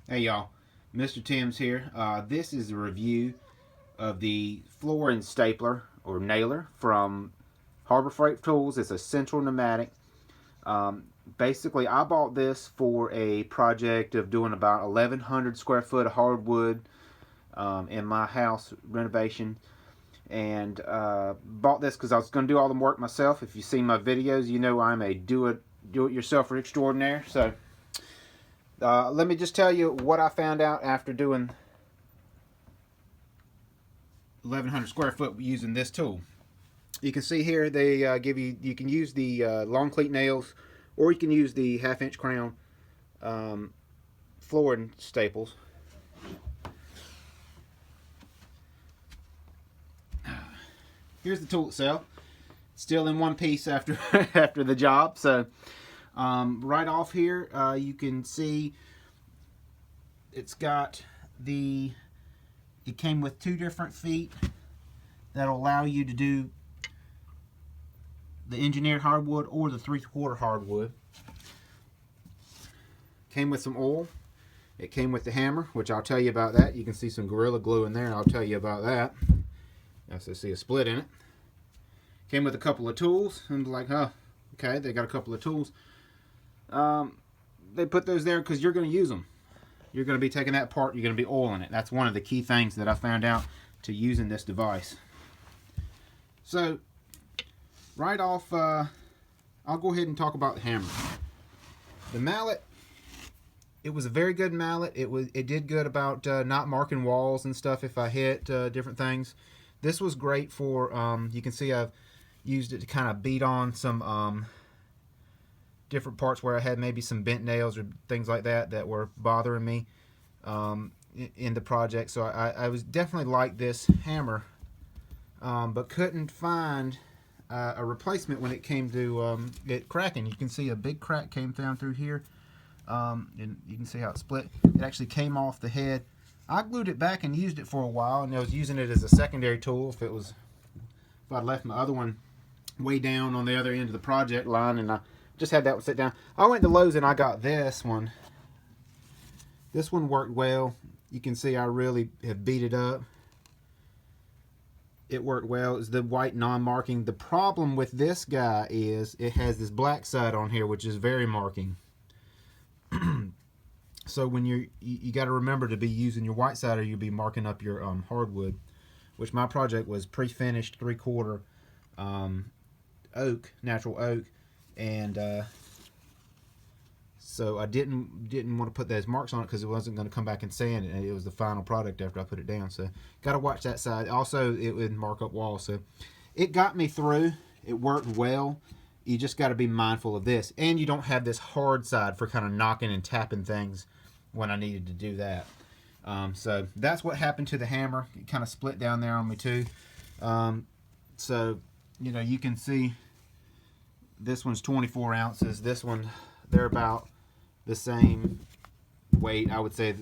Hey y'all, Mr. Tim's here. This is a review of the floor and stapler or nailer from Harbor Freight Tools. It's a Central Pneumatic. Basically, I bought this for a project of doing about 1,100 square foot of hardwood in my house renovation. And bought this because I was going to do all the work myself. If you've seen my videos, you know I'm a do-it-yourselfer extraordinaire. So let me just tell you what I found out after doing 1,100 square foot using this tool. You can see here they give you can use the long cleat nails, or you can use the 1/2 inch crown floor and staples. Here's the tool itself. Still in one piece after after the job. So right off here, you can see it's got it came with 2 different feet that'll allow you to do the engineered hardwood or the 3/4 hardwood. Came with some oil. It came with the hammer, which I'll tell you about that. You can see some Gorilla Glue in there, and I'll tell you about that. You also see a split in it. Came with a couple of tools. I'm like, oh, okay, they got a couple of tools. They put those there because you're going to use them. You're going to be taking that apart. You're going to be oiling it. That's one of the key things that I found out to using this device. So, right off, I'll go ahead and talk about the hammer. The mallet, it was a very good mallet. It did good about not marking walls and stuff if I hit different things. This was great for, you can see I've used it to kind of beat on some different parts where I had maybe some bent nails or things like that that were bothering me in the project. So I was definitely like this hammer, but couldn't find a replacement when it came to it cracking. You can see a big crack came down through here, and you can see how it split. It actually came off the head. I glued it back and used it for a while, and I was using it as a secondary tool if I'd left my other one way down on the other end of the project line, and I just had that one sit down. I went to Lowe's and I got this one. This one worked well. You can see I really have beat it up. It worked well. It's the white non-marking. The problem with this guy is it has this black side on here, which is very marking. So when you got to remember to be using your white side, or you'll be marking up your hardwood, which my project was pre-finished 3/4 oak, natural oak, and so I didn't want to put those marks on it because it wasn't going to come back and sand, and it was the final product after I put it down. So got to watch that side. Also, it would mark up walls. So it got me through. It worked well. You just got to be mindful of this, and you don't have this hard side for kind of knocking and tapping things when I needed to do that. So that's what happened to the hammer. It kind of split down there on me too. So you can see this one's 24 ounces. This one, they're about the same weight. I would say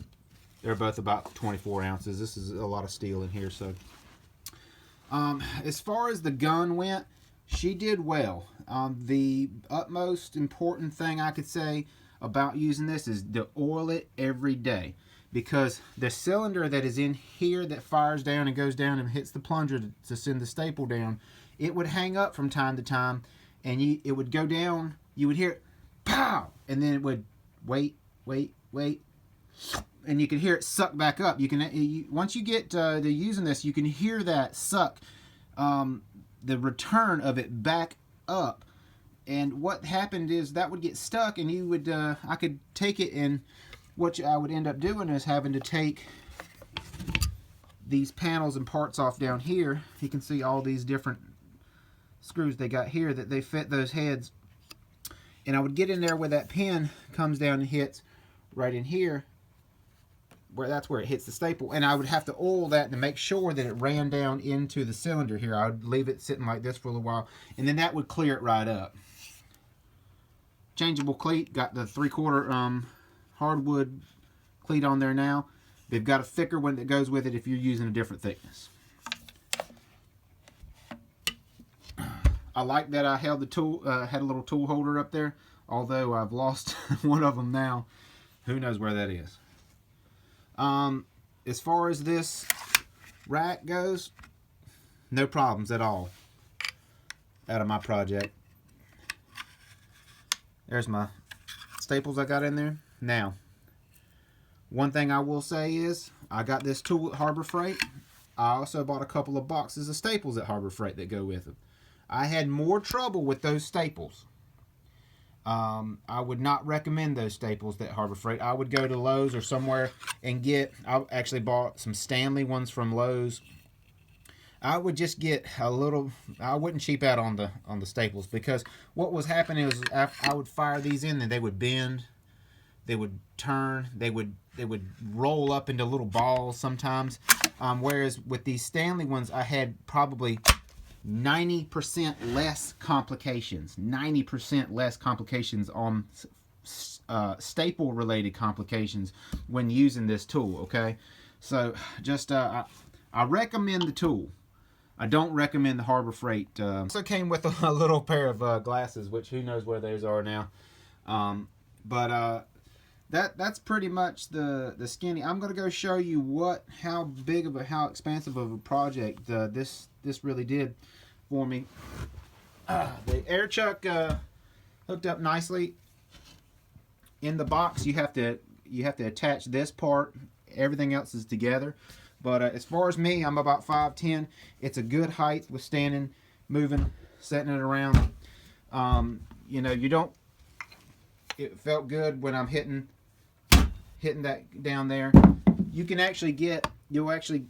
they're both about 24 ounces. This is a lot of steel in here. So as far as the gun went, she did well. The utmost important thing I could say about using this is to oil it every day, because the cylinder that is in here that fires down and goes down and hits the plunger to send the staple down, it would hang up from time to time, and it would go down. You would hear it, pow, and then it would wait, and you could hear it suck back up. Once you get to using this, you can hear that suck, the return of it back up. And what happened is that would get stuck, and you would I could take it, and what I would end up doing is having to take these panels and parts off down here. You can see all these different screws they got here that they fit those heads, and I would get in there where that pin comes down and hits right in here, that's where it hits the staple, and I would have to oil that to make sure that it ran down into the cylinder here. I would leave it sitting like this for a little while, and then that would clear it right up. Changeable cleat, got the 3/4 hardwood cleat on there now. They've got a thicker one that goes with it if you're using a different thickness. I like that I held the tool, had a little tool holder up there, although I've lost one of them now. Who knows where that is. As far as this rack goes, no problems at all out of my project. There's my staples I got in there. Now, one thing I will say is I got this tool at Harbor Freight. I also bought a couple of boxes of staples at Harbor Freight that go with them. I had more trouble with those staples. I would not recommend those staples at Harbor Freight. I would go to Lowe's or somewhere and get, I actually bought some Stanley ones from Lowe's. I would just get a little, I wouldn't cheap out on the staples, because what was happening was I would fire these in and they would bend, they would turn, they would roll up into little balls sometimes. Whereas with these Stanley ones, I had probably 90% less complications. 90% less complications on staple related complications when using this tool. Okay, so just I recommend the tool. I don't recommend the Harbor Freight. Also came with a little pair of glasses, which who knows where those are now. That's pretty much the skinny. I'm gonna go show you how expansive of a project this really did for me. The air chuck hooked up nicely. In the box, you have to attach this part. Everything else is together. But as far as me, I'm about 5'10". It's a good height with standing, moving, setting it around. You know, it felt good when I'm hitting that down there. You can actually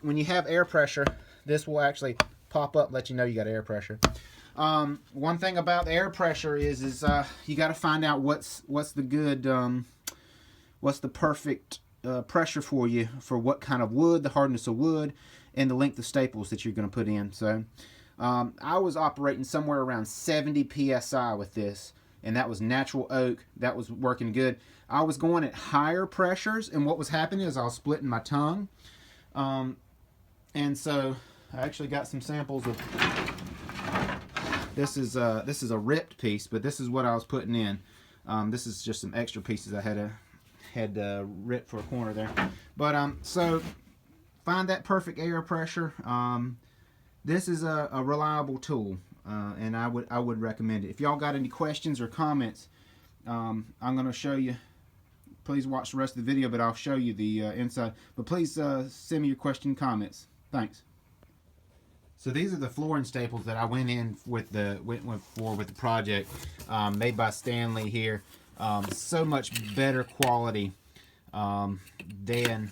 when you have air pressure, this will actually pop up, let you know you got air pressure. One thing about air pressure is you got to find out what's the perfect pressure for you for what kind of wood, the hardness of wood, and the length of staples that you're going to put in. So I was operating somewhere around 70 psi with this, and that was natural oak. That was working good. I was going at higher pressures, and what was happening is I was splitting my tongue. And so I actually got some samples of this is a ripped piece, but this is what I was putting in. This is just some extra pieces I had ripped for a corner there. But so find that perfect air pressure. This is a reliable tool, and I would recommend it. If y'all got any questions or comments, I'm going to show you. Please watch the rest of the video, but I'll show you the inside. But please send me your question and comments. Thanks. So these are the flooring staples that I went with the project, made by Stanley here. So much better quality than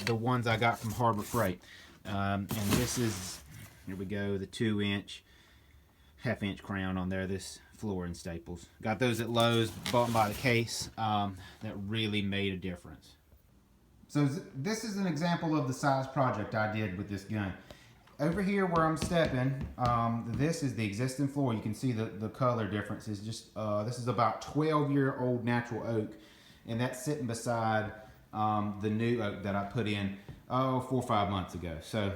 the ones I got from Harbor Freight. And this is, here we go, the 2-inch, half-inch crown on there. This flooring staples. Got those at Lowe's, bought them by the case. That really made a difference. So this is an example of the size project I did with this gun. Over here where I'm stepping, this is the existing floor. You can see the color difference is just, this is about 12-year-old natural oak, and that's sitting beside the new oak that I put in 4 or 5 months ago. So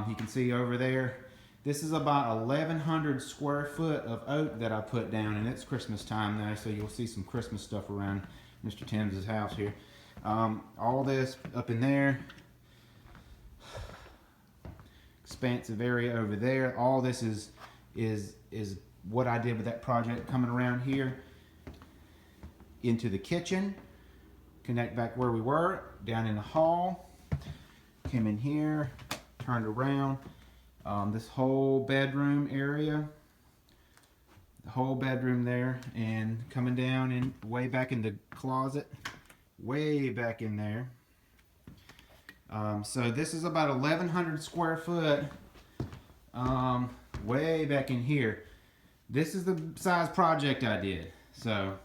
you can see over there, this is about 1,100 square foot of oak that I put down, and it's Christmas time now, so you'll see some Christmas stuff around Mr. Timms' house here. All this up in there. Expansive area over there. All this is what I did with that project. Coming around here into the kitchen, connect back where we were, down in the hall, came in here, turned around, this whole bedroom area, the whole bedroom there, and coming down and way back in the closet, way back in there. So this is about 1,100 square foot, way back in here. This is the size project I did. So